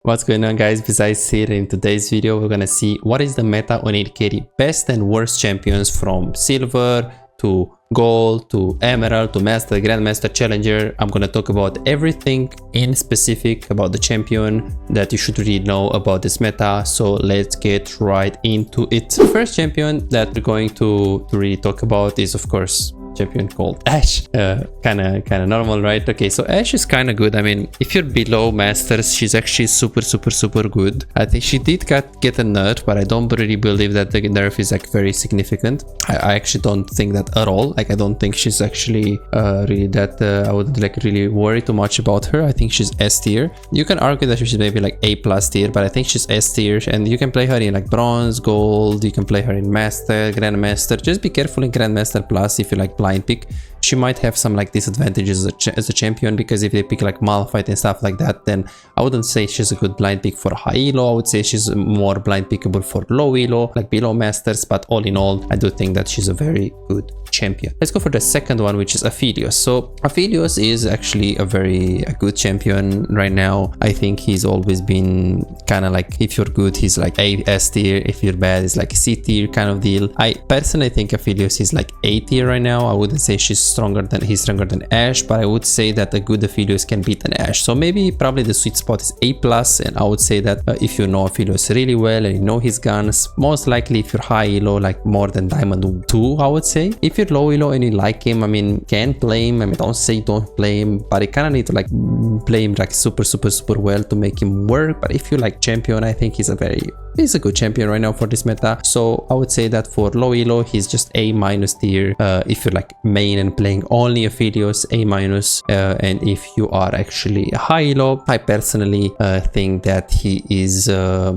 What's going on, guys? Besides here, in today's video we're gonna see what is the meta on AD carry, best and worst champions from silver to gold to emerald to master, grandmaster, challenger. I'm gonna talk about everything in specific about the champion that you should really know about this meta. So let's get right into it. The first champion that we're going to really talk about is, of course, champion called Ashe. Kind of normal, right? Okay, so Ashe is kind of good. I mean, if you're below masters, she's actually super good. I think she did get a nerf, but I don't really believe that the nerf is like very significant. I actually don't think that at all. Like, I don't think she's actually really that I would like really worry too much about her. I think she's S tier. You can argue that she's maybe like A+ tier, but I think she's S tier, and you can play her in like bronze, gold. You can play her in master, grandmaster. Just be careful in grandmaster plus if you like blind pick. She might have some like disadvantages as a champion, because if they pick like Malphite and stuff like that, then I wouldn't say she's a good blind pick for high elo. I would say she's more blind pickable for low elo, like below masters. But all in all, I do think that she's a very good champion. Let's go for the second one, which is Aphelios. So Aphelios is actually a very good champion right now. I think he's always been kind of like, if you're good, he's like A S tier. If you're bad, it's like C tier kind of deal. I personally think Aphelios is like A tier right now. I wouldn't say he's stronger than Ashe, but I would say that a good Aphelios can beat an Ashe. So maybe probably the sweet spot is A+, and I would say that if you know Aphelios really well and you know his guns, most likely if you're high elo, like more than diamond 2, I would say. If you're low elo and you like him, I mean, can play him. I mean, don't say don't play him, but you kind of need to like play him like super well to make him work. But if you like champion, I think he's a good champion right now for this meta. So I would say that for low elo, he's just A- tier. If you're like main and playing only Aphelios, A-, and if you are actually a high elo, I personally think that he is A+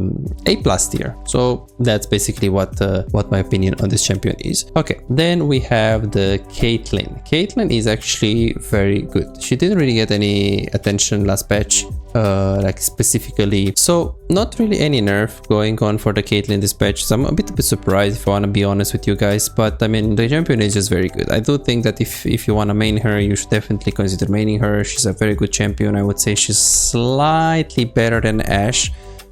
tier. So that's basically what my opinion on this champion is. Okay, then we have the Caitlyn. Caitlyn is actually very good. She didn't really get any attention last patch, like specifically, so not really any nerf going on for the Caitlyn this patch. So I'm a bit surprised, if I want to be honest with you guys. But I mean, the champion is just very good. I do think that if you want to main her, you should definitely consider maining her. She's a very good champion. I would say she's slightly better than Ashe.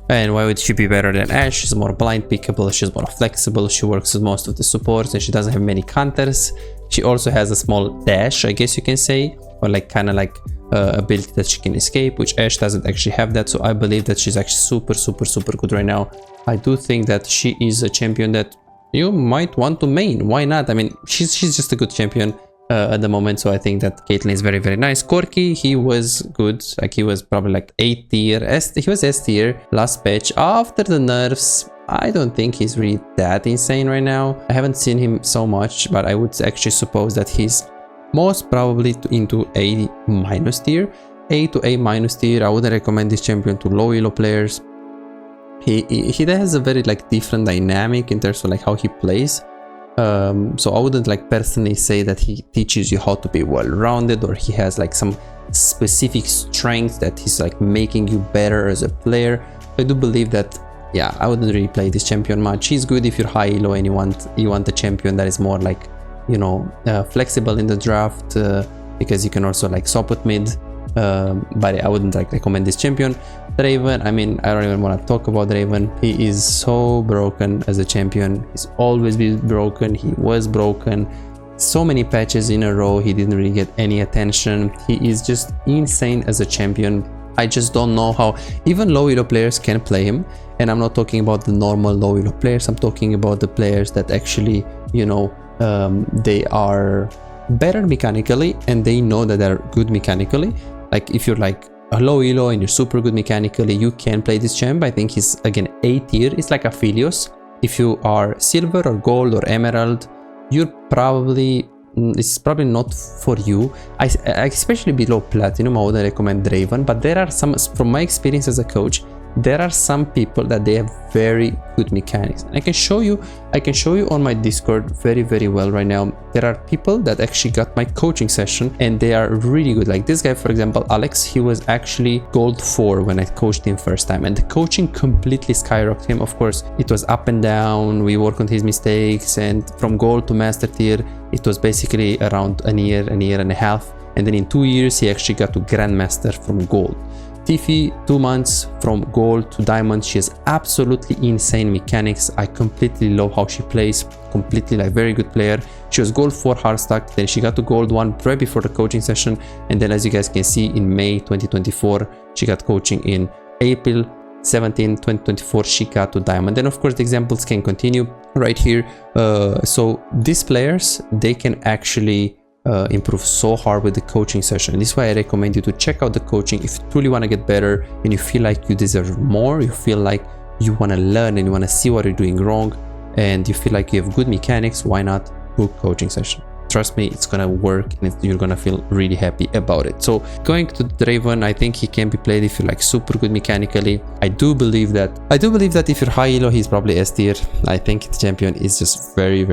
And why would she be better than Ashe? She's more blind pickable, she's more flexible, she works with most of the supports, and she doesn't have many counters. She also has a small dash, I guess you can say, or like kind of like ability that she can escape, which Ashe doesn't actually have that. So I believe that she's actually super good right now. I do think that she is a champion that you might want to main. Why not? I mean, she's just a good champion at the moment. So I think that Caitlyn is very nice. Corki, he was good. Like, he was probably like A tier. He was S tier last patch. After the nerfs, I don't think he's really that insane right now. I haven't seen him so much, but I would actually suppose that he's most probably into A- tier. A to A- tier. I wouldn't recommend this champion to low elo players. He has a very like different dynamic in terms of like how he plays. So I wouldn't like personally say that he teaches you how to be well-rounded, or he has like some specific strengths that he's like making you better as a player. I do believe that, yeah, I wouldn't really play this champion much. He's good if you're high elo and you want a champion that is more like, you know, flexible in the draft, because you can also like swap with mid. But I wouldn't like recommend this champion. Draven, I mean, I don't even want to talk about Draven. He is so broken as a champion. He's always been broken. He was broken so many patches in a row. He didn't really get any attention. He is just insane as a champion. I just don't know how even low elo players can play him. And I'm not talking about the normal low elo players. I'm talking about the players that actually, you know, they are better mechanically and they know that they're good mechanically. Like, if you're like a low elo and you're super good mechanically, you can play this champ. I think he's again A tier. It's like Aphelios. If you are silver or gold or emerald, you're probably, it's probably not for you. I especially below platinum, I wouldn't recommend Draven. But there are some, from my experience as a coach, there are some people that they have very good mechanics. I can show you on my Discord very well right now. There are people that actually got my coaching session and they are really good. Like this guy, for example, Alex, he was actually gold 4 when I coached him first time, and the coaching completely skyrocketed him. Of course, it was up and down. We worked on his mistakes, and from gold to master tier, it was basically around a year and a half. And then in 2 years, he actually got to grandmaster from gold. Tiffy, 2 months from gold to diamond. She has absolutely insane mechanics. I completely love how she plays. Completely like very good player. She was gold 4 hard stack, then she got to gold 1 right before the coaching session, and then as you guys can see in May 2024 she got coaching. In April 17 2024 she got to diamond. Then of course the examples can continue right here. So these players, they can actually improve so hard with the coaching session. This is why I recommend you to check out the coaching if you truly want to get better and you feel like you deserve more, you feel like you want to learn and you want to see what you're doing wrong, and you feel like you have good mechanics. Why not book coaching session? Trust me, it's gonna work and you're gonna feel really happy about it. So going to Draven, I think he can be played if you're like super good mechanically. I do believe that if you're high elo, he's probably S tier. I think the champion is just very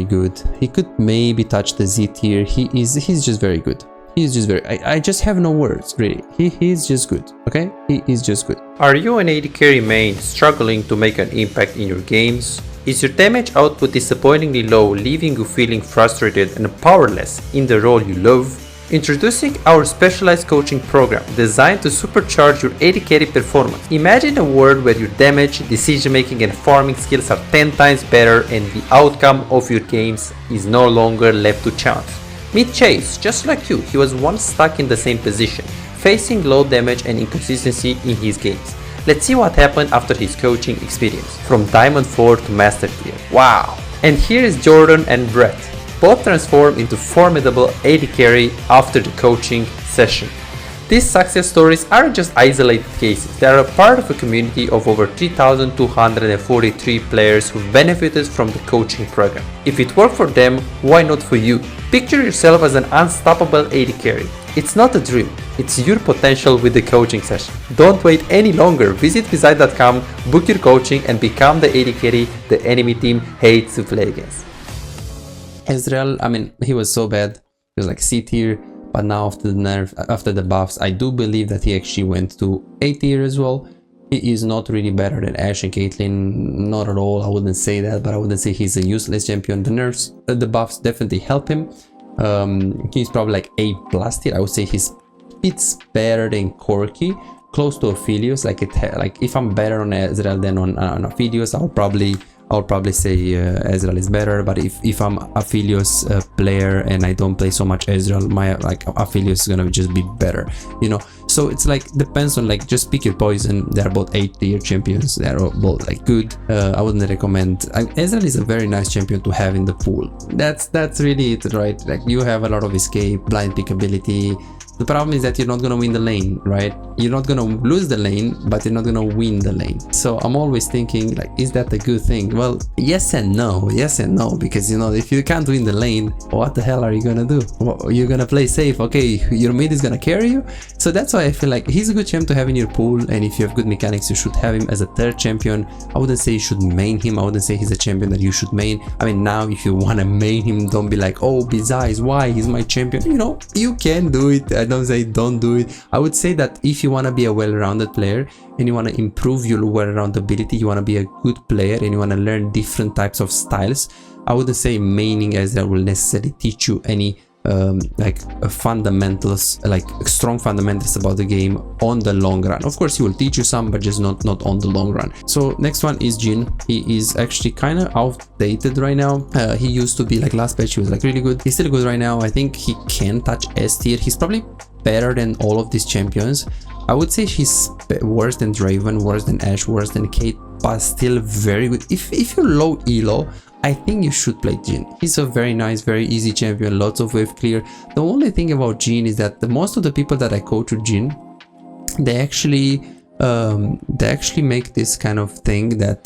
good. He could maybe touch the Z tier. He's just very good. He's just very, I just have no words really. He's just good. Okay, he is just good. Are you an AD carry main struggling to make an impact in your games? Is your damage output disappointingly low, leaving you feeling frustrated and powerless in the role you love? Introducing our specialized coaching program designed to supercharge your AD carry performance. Imagine a world where your damage, decision making and farming skills are 10 times better and the outcome of your games is no longer left to chance. Meet Chase. Just like you, he was once stuck in the same position, facing low damage and inconsistency in his games. Let's see what happened after his coaching experience, from Diamond 4 to Master Tier. Wow! And here is Jordan and Brett, both transformed into formidable AD carry after the coaching session. These success stories aren't just isolated cases, they are a part of a community of over 3,243 players who benefited from the coaching program. If it worked for them, why not for you? Picture yourself as an unstoppable AD carry. It's not a dream, it's your potential with the coaching session. Don't wait any longer, visit Xayah.com, book your coaching and become the AD carry the enemy team hates to play against. Ezreal, I mean, he was so bad. He was like C tier, but now after the nerf, after the buffs, I do believe that he actually went to A tier as well. He is not really better than Ashe and Caitlyn, not at all. I wouldn't say that, but I wouldn't say he's a useless champion. The nerfs, the buffs definitely help him. He's probably like A+ tier. I would say he's bits better than Corki, close to Aphelios. Like if I'm better on Ezreal than on Aphelios, I'll probably say Ezreal is better. But if I'm Aphelios player and I don't play so much Ezreal, my Aphelios is gonna just be better, you know. So it's like depends on, like, just pick your poison. They're both 8 tier champions. They're both like good. I wouldn't recommend. Ezreal is a very nice champion to have in the pool. That's really it, right? Like, you have a lot of escape, blind pick ability. The problem is that you're not gonna win the lane, right? You're not gonna lose the lane, but you're not gonna win the lane. So I'm always thinking, like, is that a good thing? Well, yes and no, because, you know, if you can't win the lane, what the hell are you gonna do? You're gonna play safe. Okay, your mid is gonna carry you. So that's why I feel like he's a good champ to have in your pool, and if you have good mechanics, you should have him as a third champion. I wouldn't say you should main him. I wouldn't say he's a champion that you should main. I mean, now if you wanna main him, don't be like, oh, besides, why? He's my champion. You know, you can do it. I don't say don't do it. I would say that if you want to be a well-rounded player and you want to improve your well-rounded ability, you want to be a good player and you want to learn different types of styles, I wouldn't say maining as that will necessarily teach you any fundamentals, like strong fundamentals about the game on the long run. Of course, he will teach you some, but just not on the long run. So next one is Jhin. He is actually kind of outdated right now. He used to be, like, last patch he was like really good. He's still good right now. I think he can touch S tier. He's probably better than all of these champions. I would say he's worse than Draven, worse than Ashe, worse than Kate, but still very good. If you're low elo, I think you should play Jhin. He's a very nice, very easy champion, lots of wave clear. The only thing about Jhin is that most of the people that I coach with Jhin, they actually make this kind of thing that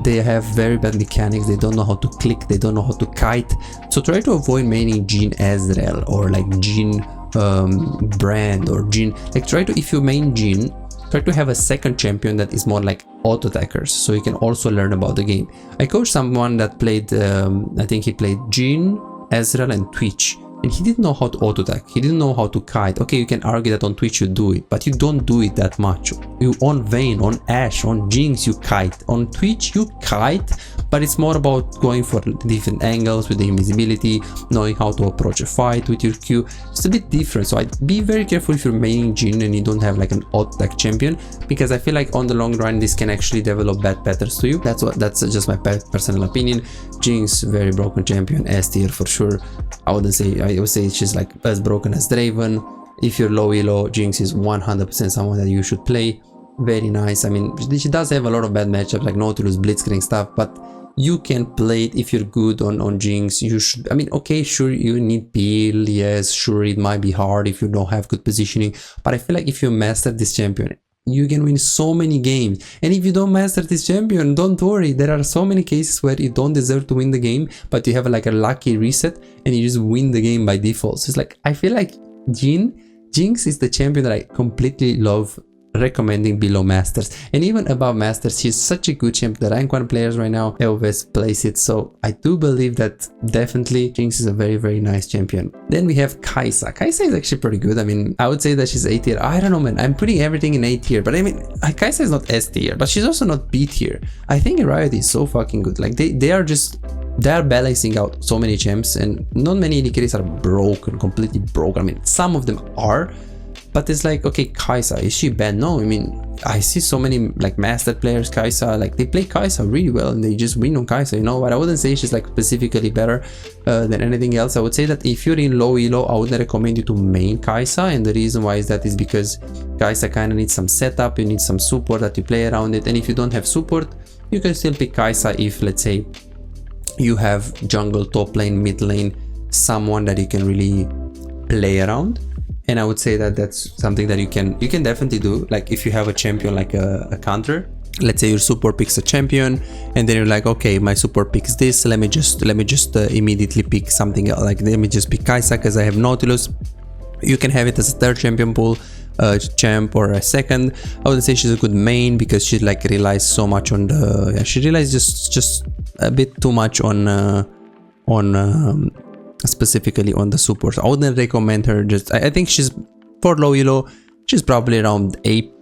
they have very bad mechanics. They don't know how to click, they don't know how to kite. So try to avoid maining Jhin Ezreal or like Jhin Brand or Jhin. Like, try to, if you main Jhin, try to have a second champion that is more like auto attackers, so you can also learn about the game. I coached someone that played I think he played Jhin, Ezreal and Twitch, and he didn't know how to auto attack. He didn't know how to kite. Okay, you can argue that on Twitch you do it, but you don't do it that much. You on Vayne, on Ashe, on Jinx you kite. On Twitch you kite, but it's more about going for different angles with the invisibility, knowing how to approach a fight with your Q. It's a bit different, so I'd be very careful if you're maining Jhin and you don't have like an odd like champion, because I feel like on the long run this can actually develop bad patterns to you. That's just my personal opinion. Jinx, very broken champion, S tier for sure. I would say she's like as broken as Draven. If you're low elo, Jinx is 100% someone that you should play. Very nice. I mean, she does have a lot of bad matchups like Nautilus, Blitzkrieg stuff, but you can play it if you're good on Jinx. You should, I mean, okay, sure, you need peel, yes, sure, it might be hard if you don't have good positioning, but I feel like if you master this champion, you can win so many games. And if you don't master this champion, don't worry, there are so many cases where you don't deserve to win the game, but you have like a lucky reset and you just win the game by default. So it's like, I feel like Jinx is the champion that I completely love recommending below masters, and even above masters. She's such a good champion. The rank 1 players right now always place it, so I do believe that definitely Jinx is a very nice champion. Then we have Xayah. Xayah is actually pretty good. I mean, I would say that she's A tier. I don't know, man, I'm putting everything in A tier, but I mean, Xayah is not S tier, but she's also not B tier. I think Riot is so fucking good. Like they are balancing out so many champs, and not many AD carries are broken, completely broken. I mean, some of them are, but it's like, okay, Xayah, is she bad? No, I mean, I see so many like mastered players, Xayah, like they play Xayah really well and they just win on Xayah, you know. But I wouldn't say she's like specifically better than anything else. I would say that if you're in low elo, I wouldn't recommend you to main Xayah, and the reason why is that is because Xayah kind of needs some setup, you need some support that you play around it, and if you don't have support, you can still pick Xayah if, let's say, you have jungle, top lane, mid lane, someone that you can really play around. And I would say that that's something that you can definitely do. Like if you have a champion like a counter, let's say your support picks a champion, and then you're like, okay, my support picks this, let me just immediately pick something else. Like let me just pick Xayah because I have Nautilus. You can have it as a third champion pool, champ, or a second. I would say she's a good main because she like relies so much on the, she relies just a bit too much on specifically on the support. I wouldn't recommend her. I think she's, for low elo, she's probably around A-,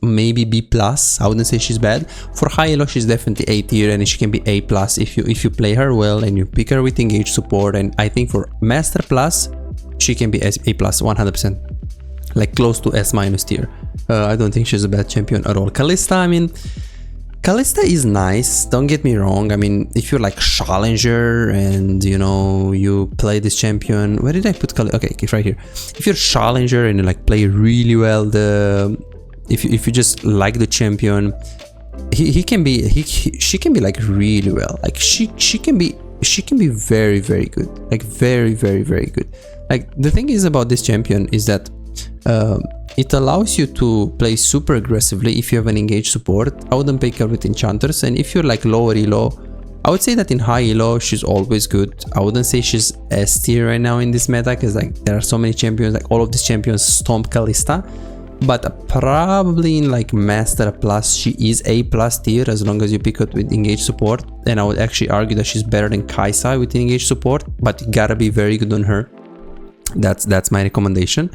maybe B+. I wouldn't say she's bad. For high elo, she's definitely A tier, and she can be A+ if you play her well and you pick her with engaged support. And I think for master plus, she can be A+ 100%, like close to S- tier. I don't think she's a bad champion at all. Kalista, I mean, Kalista is nice, don't get me wrong. I mean, if you're like challenger and you know you play this champion, where did I put Kalista? Okay, it's right here. If you're challenger and you like play really well, if you just like the champion, she can be like really well. Like she can be very good, like very good. Like the thing is about this champion is that it allows you to play super aggressively if you have an engaged support. I wouldn't pick her with enchanters, and if you're like lower elo, I would say that in high elo she's always good. I wouldn't say she's S tier right now in this meta because like there are so many champions, like all of these champions stomp Kalista, but probably in like master plus she is A+ tier as long as you pick it with engaged support. And I would actually argue that she's better than Xayah with engaged support, but you gotta be very good on her. That's my recommendation.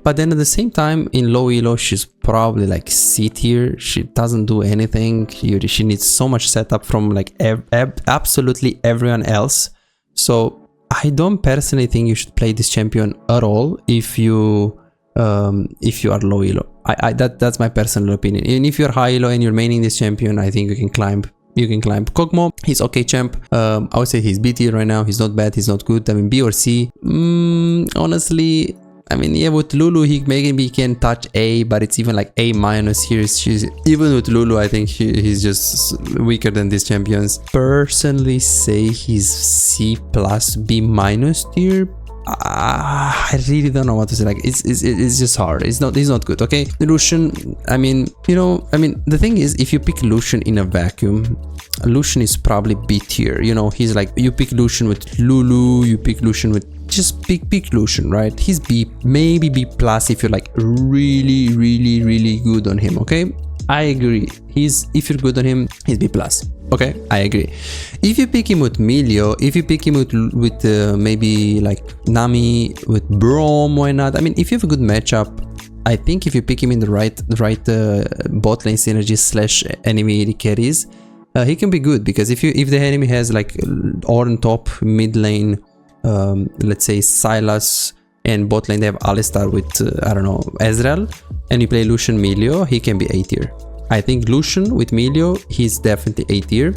But then at the same time, in low elo, she's probably like C tier. She doesn't do anything. She needs so much setup from like absolutely everyone else. So I don't personally think you should play this champion at all if you are low elo. That's my personal opinion. And if you're high elo and you're maining this champion, I think you can climb. Kog'Maw, he's okay champ. I would say he's B tier right now. He's not bad, he's not good. I mean, B or C. Honestly, I mean, yeah, with Lulu, maybe he can touch A, but it's even like A- here. Even with Lulu, I think he's just weaker than these champions. Personally, say he's C+, B- tier. I really don't know what to say. Like it's just hard. He's not good. Okay, Lucian, I mean, the thing is, if you pick Lucian in a vacuum, Lucian is probably B tier. You know, he's like, you pick Lucian with Lulu, you pick Lucian with, just pick Lucian, right? He's B, maybe B+ if you're like really good on him. Okay, I agree. If you're good on him, he's B+. Okay, I agree. If you pick him with Milio, if you pick him with maybe like Nami, with Braum, why not? I mean, if you have a good matchup, I think if you pick him in the right bot lane synergy / enemy AD carries, he can be good, because if the enemy has like on top, mid lane, let's say Sylas, and bot lane they have Alistar with I don't know, Ezreal, and you play Lucian Melio, he can be A tier. I think Lucian with Melio, he's definitely A tier,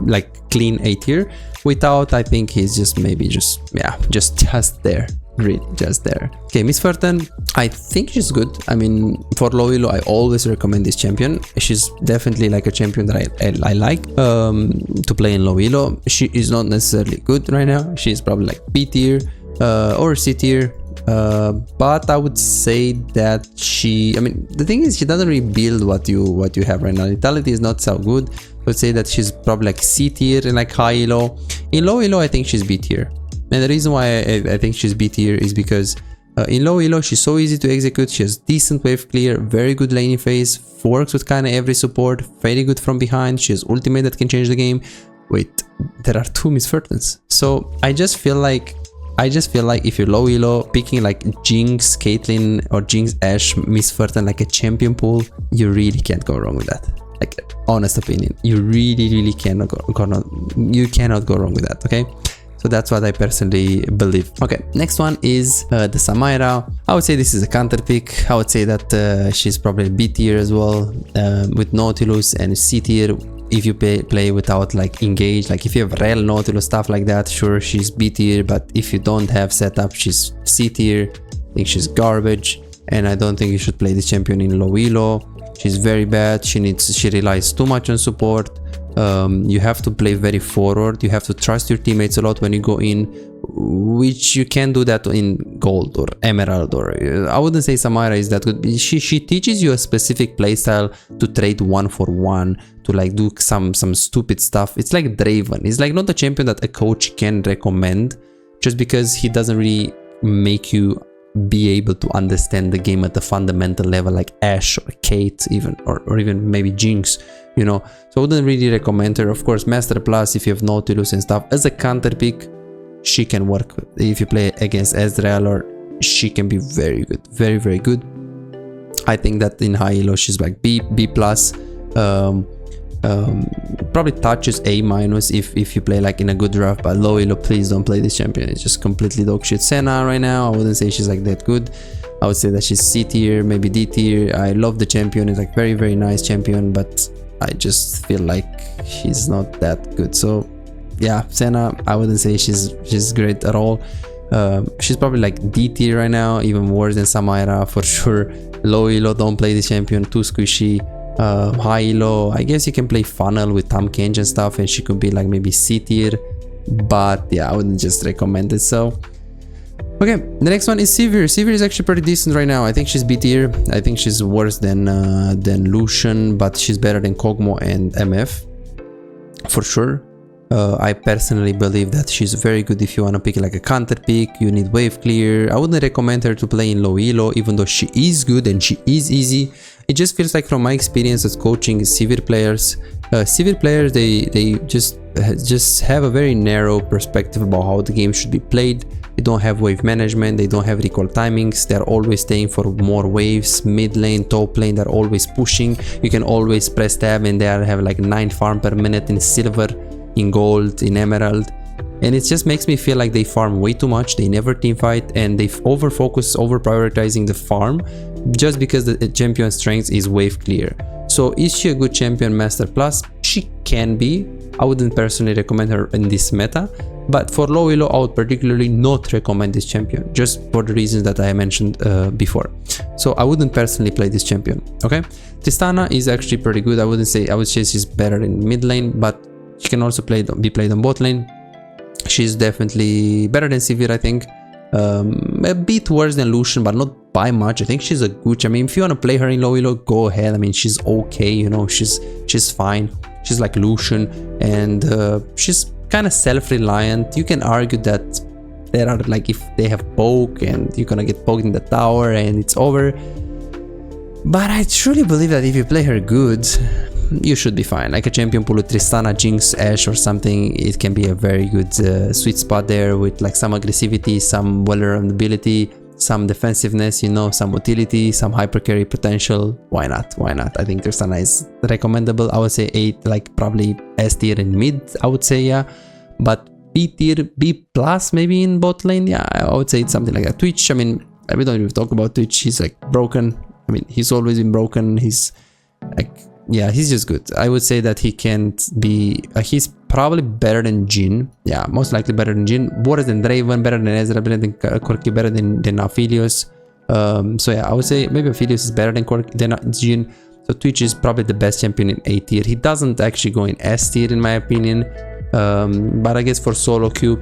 like clean A tier. Without, I think he's just maybe just there, really just there. Okay, Miss Ferten, I think she's good. I mean, for low elo, I always recommend this champion. She's definitely like a champion that I like to play in low elo. She is not necessarily good right now. She's probably like B tier or C tier. But I would say that I mean, the thing is, she doesn't really build what you have right now. Vitality is not so good. I would say that she's probably like C tier in like high elo. In low elo, I think she's B tier. And the reason why I think she's B tier is because in low elo, she's so easy to execute. She has decent wave clear, very good laning phase, works with kind of every support, very good from behind. She has ultimate that can change the game. Wait, there are 2 Miss Fertens. So I just feel like if you're low elo, picking like Jinx, Caitlyn, or Jinx, Ashe, Miss Ferten like a champion pool, you really can't go wrong with that. Like, honest opinion, you really cannot go wrong with that. Okay, so that's what I personally believe. Okay, next one is the Samira. I would say this is a counter pick. I would say that she's probably B tier as well, with Nautilus, and C tier if you play without like engage. Like if you have Rel, Nautilus, stuff like that, sure, she's B tier. But if you don't have setup, she's C tier. I think she's garbage, and I don't think you should play this champion in low elo. She's very bad. She relies too much on support. You have to play very forward. You have to trust your teammates a lot when you go in, which you can do that in gold or emerald. Or I wouldn't say Samira is that good. She teaches you a specific playstyle to trade 1-for-1, to like do some stupid stuff. It's like Draven. It's like not a champion that a coach can recommend, just because he doesn't really make you be able to understand the game at the fundamental level, like Ashe or Kate, even or even maybe Jinx, you know. So I wouldn't really recommend her. Of course, Master Plus, if you have Nautilus and stuff, as a counter pick, she can work if you play against Ezreal, or she can be very good, very good. I think that in high elo she's like B plus. Probably touches A minus if you play like in a good draft. But low elo, please don't play this champion. It's just completely dog shit. Senna right now, I wouldn't say she's like that good. I would say that she's C tier, maybe D tier. I love the champion. It's like very nice champion, but I just feel like she's not that good. So yeah, Senna, I wouldn't say she's great at all. She's probably like D tier right now, even worse than Samira for sure. Low elo, don't play this champion, too squishy. High elo, I guess you can play Funnel with Tam Kench and stuff, and she could be like maybe C tier, but yeah, I wouldn't just recommend it. So okay, the next one is Sivir. Sivir is actually pretty decent right now. I think she's B tier. I think she's worse than Lucian, but she's better than Kog'Maw and MF for sure. I personally believe that she's very good if you want to pick like a counter pick. You need wave clear. I wouldn't recommend her to play in low elo, even though she is good and she is easy. It just feels like, from my experience as coaching Sivir players, they just have a very narrow perspective about how the game should be played. They don't have wave management, they don't have recall timings, they're always staying for more waves, mid lane, top lane, they're always pushing. You can always press tab and they have like 9 farm per minute in silver, in gold, in emerald. And it just makes me feel like they farm way too much, they never team fight, and they over prioritizing the farm just because the champion strength is wave clear. So is she a good champion Master Plus? She can be. I wouldn't personally recommend her in this meta, but for low elo I would particularly not recommend this champion, just for the reasons that I mentioned before. So I wouldn't personally play this champion. Okay, Tristana is actually pretty good. I would say she's better in mid lane, but she can also be played on bot lane. She's definitely better than Sivir, I think. A bit worse than Lucian, but not by much. I think she's a good. I mean, if you want to play her in low elo, go ahead. I mean, she's okay, you know, she's fine. She's like Lucian, and she's kind of self-reliant. You can argue that there are like, if they have poke and you're gonna get poked in the tower and it's over. But I truly believe that if you play her good, you should be fine. Like a champion pool with Tristana, Jinx, Ashe or something, it can be a very good sweet spot there with like some aggressivity, some well-earned ability, some defensiveness, you know, some utility, some hyper carry potential. Why not? Why not? I think Tristana is recommendable. I would say 8, like probably S tier in mid, I would say, yeah. But B tier, B plus maybe in bot lane, yeah, I would say it's something like that. Twitch, I mean, we don't even talk about Twitch. He's like broken. I mean, he's always been broken. He's like, yeah, he's just good. I would say that he can't be, he's probably better than Jhin. Yeah, most likely better than Jhin. Worse than Draven, better than Ezreal, better than Corki, better than Aphelios. So yeah, I would say maybe Aphelios is better than Corki, than Jhin. So Twitch is probably the best champion in A tier. He doesn't actually go in S tier in my opinion. But I guess for solo queue,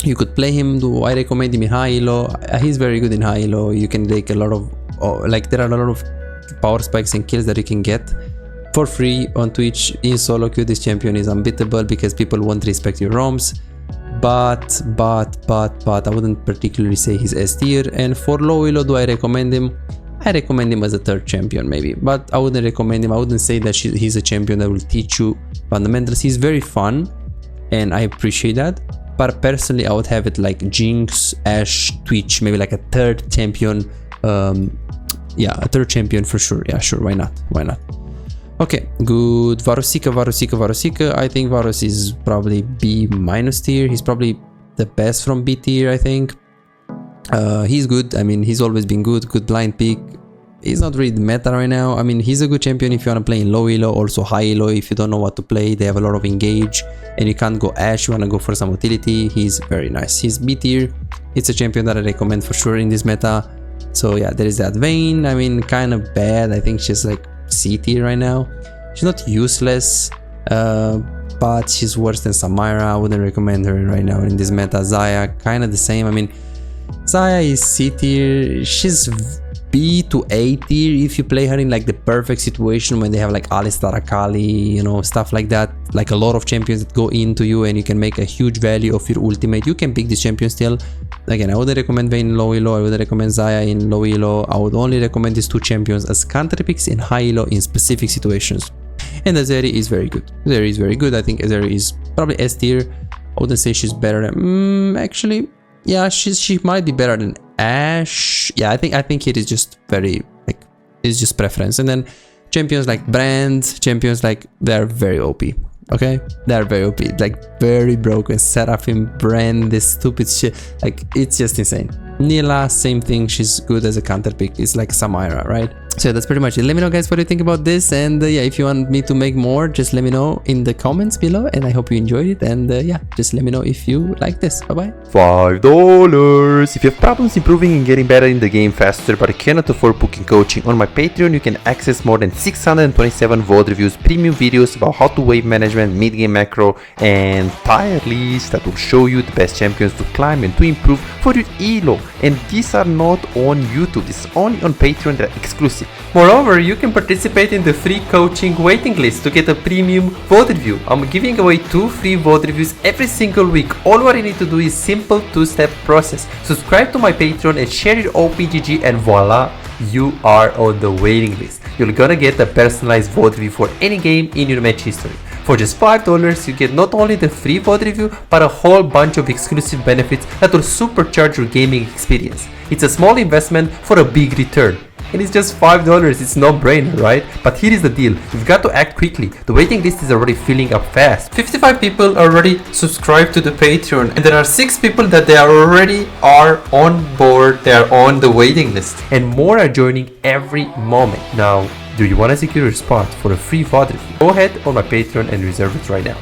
you could play him. Do I recommend him in high elo? He's very good in high elo. You can take a lot of, like there are a lot of power spikes and kills that you can get for free on Twitch. In solo queue, this champion is unbeatable because people won't respect your roams. But I wouldn't particularly say he's S tier. And for low elo, do I recommend him? I recommend him as a third champion maybe, but I wouldn't recommend him. I wouldn't say that he's a champion that will teach you fundamentals. He's very fun and I appreciate that, but personally I would have it like Jinx, Ashe, Twitch, maybe like a third champion. Yeah, a third champion for sure. Yeah, sure, why not? Okay, good. Varusika. I think Varus is probably B minus tier. He's probably the best from B tier, I think. He's good. I mean, he's always been good blind pick. He's not really the meta right now. I mean, he's a good champion if you want to play in low elo, also high elo if you don't know what to play. They have a lot of engage and you can't go Ashe, you want to go for some utility. He's very nice. He's B tier. It's a champion that I recommend for sure in this meta. So yeah, there is that. Vayne, I mean, kind of bad. I think she's like C tier right now. She's not useless, but she's worse than Samira. I wouldn't recommend her right now in this meta. Xayah, kind of the same. I mean, Xayah is C tier. She's B to A tier if you play her in like the perfect situation when they have like Alistar, Akali, you know, stuff like that. Like a lot of champions that go into you and you can make a huge value of your ultimate. You can pick this champion still. Again, I wouldn't recommend Vayne in low elo. I wouldn't recommend Xayah in low elo. I would only recommend these two champions as counter picks in high elo in specific situations. And Zeri is very good. Zeri is very good. I think Zeri is probably S tier. I wouldn't say she's better than actually. Yeah, she might be better than Ashe. Yeah, I think it is just very like it's just preference. And then champions like Brand, champions like they're very OP. Okay, they're very OP, like very broken. Seraphim, Brand, this stupid shit, like it's just insane. Nilah, same thing, she's good as a counter pick. It's like Samira, right? So that's pretty much it. Let me know guys what you think about this, and yeah, if you want me to make more, just let me know in the comments below, and I hope you enjoyed it. And yeah, just let me know if you like this. Bye bye. $5. If you have problems improving and getting better in the game faster but cannot afford booking coaching, on my Patreon you can access more than 627 VOD reviews, premium videos about how to wave management, mid game macro, and tier lists that will show you the best champions to climb and to improve for your elo. And these are not on YouTube, this is only on Patreon, they're exclusive. Moreover, you can participate in the free coaching waiting list to get a premium VOD review. I'm giving away 2 free VOD reviews every single week. All what you need to do is simple 2-step process. Subscribe to my Patreon and share your OPGG, and voila, you are on the waiting list. You're gonna get a personalized VOD review for any game in your match history. For just $5, you get not only the free VOD review, but a whole bunch of exclusive benefits that will supercharge your gaming experience. It's a small investment for a big return. And it's just $5, it's no brainer, right? But here is the deal, you've got to act quickly. The waiting list is already filling up fast. 55 people already subscribed to the Patreon, and there are 6 people that they already are on board, they are on the waiting list. And more are joining every moment. Now, do you want to secure your spot for a free VOD review? Go ahead on my Patreon and reserve it right now.